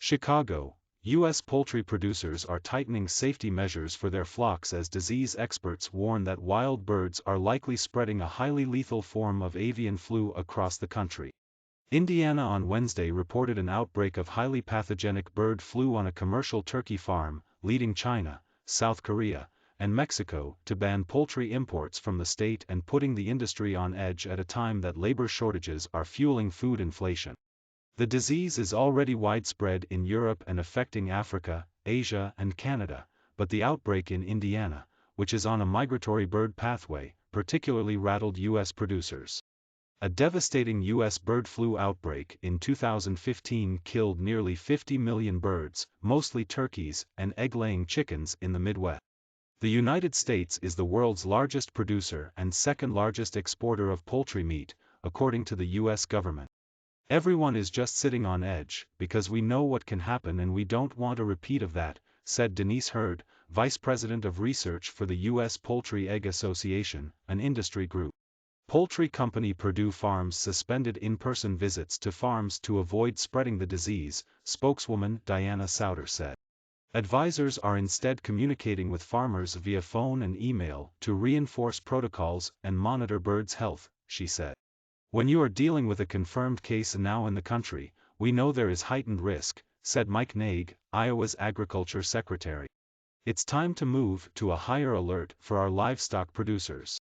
Chicago, U.S. poultry producers are tightening safety measures for their flocks as disease experts warn that wild birds are likely spreading a highly lethal form of avian flu across the country. Indiana on Wednesday reported an outbreak of highly pathogenic bird flu on a commercial turkey farm, leading China, South Korea, and Mexico to ban poultry imports from the state and putting the industry on edge at a time that labor shortages are fueling food inflation. The disease is already widespread in Europe and affecting Africa, Asia and Canada, but the outbreak in Indiana, which is on a migratory bird pathway, particularly rattled U.S. producers. A devastating U.S. bird flu outbreak in 2015 killed nearly 50 million birds, mostly turkeys and egg-laying chickens in the Midwest. The United States is the world's largest producer and second-largest exporter of poultry meat, according to the U.S. government. Everyone is just sitting on edge, because we know what can happen and we don't want a repeat of that, said Denise Hurd, Vice President of Research for the U.S. Poultry Egg Association, an industry group. Poultry company Perdue Farms suspended in-person visits to farms to avoid spreading the disease, spokeswoman Diana Souter said. Advisors are instead communicating with farmers via phone and email to reinforce protocols and monitor birds' health, she said. When you are dealing with a confirmed case now in the country, we know there is heightened risk, said Mike Naig, Iowa's Agriculture Secretary. It's time to move to a higher alert for our livestock producers.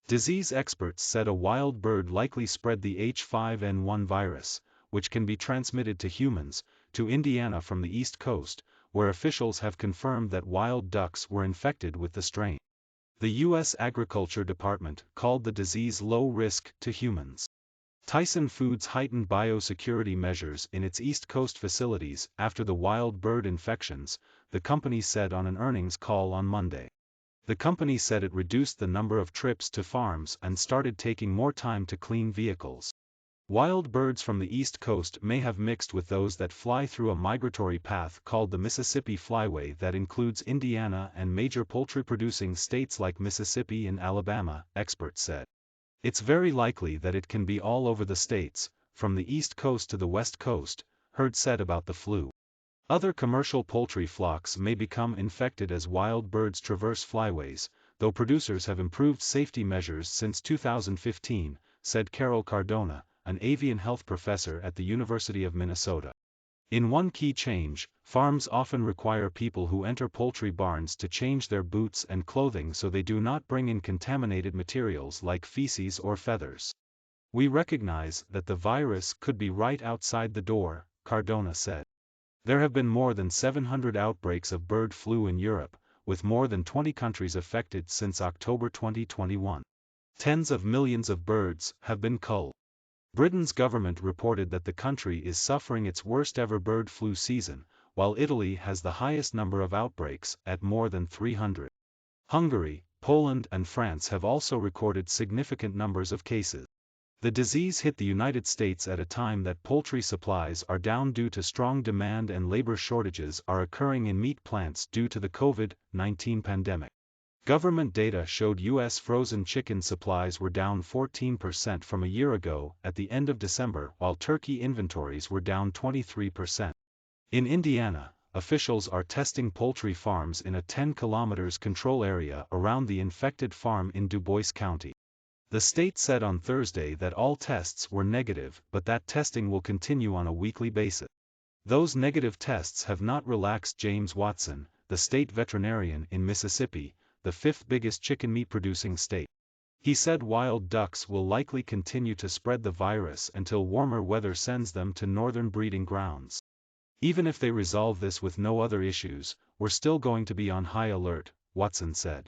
Disease experts said a wild bird likely spread the H5N1 virus, which can be transmitted to humans, to Indiana from the East Coast, where officials have confirmed that wild ducks were infected with the strain. The U.S. Agriculture Department called the disease low risk to humans. Tyson Foods heightened biosecurity measures in its East Coast facilities after the wild bird infections, the company said on an earnings call on Monday. The company said it reduced the number of trips to farms and started taking more time to clean vehicles. Wild birds from the East Coast may have mixed with those that fly through a migratory path called the Mississippi Flyway that includes Indiana and major poultry-producing states like Mississippi and Alabama, experts said. It's very likely that it can be all over the states, from the East Coast to the West Coast, Hurd said about the flu. Other commercial poultry flocks may become infected as wild birds traverse flyways, though producers have improved safety measures since 2015, said Carol Cardona, an avian health professor at the University of Minnesota. In one key change, farms often require people who enter poultry barns to change their boots and clothing so they do not bring in contaminated materials like feces or feathers. We recognize that the virus could be right outside the door, Cardona said. There have been more than 700 outbreaks of bird flu in Europe, with more than 20 countries affected since October 2021. Tens of millions of birds have been culled. Britain's government reported that the country is suffering its worst-ever bird flu season, while Italy has the highest number of outbreaks at more than 300. Hungary, Poland and France have also recorded significant numbers of cases. The disease hit the United States at a time that poultry supplies are down due to strong demand and labor shortages are occurring in meat plants due to the COVID-19 pandemic. Government data showed U.S. frozen chicken supplies were down 14% from a year ago at the end of December, while turkey inventories were down 23%. In Indiana, officials are testing poultry farms in a 10 km control area around the infected farm in Dubois County. The state said on Thursday that all tests were negative but that testing will continue on a weekly basis. Those negative tests have not relaxed. James Watson, the state veterinarian in Mississippi, the fifth biggest chicken meat producing state. He said wild ducks will likely continue to spread the virus until warmer weather sends them to northern breeding grounds. Even if they resolve this with no other issues, we're still going to be on high alert, Watson said.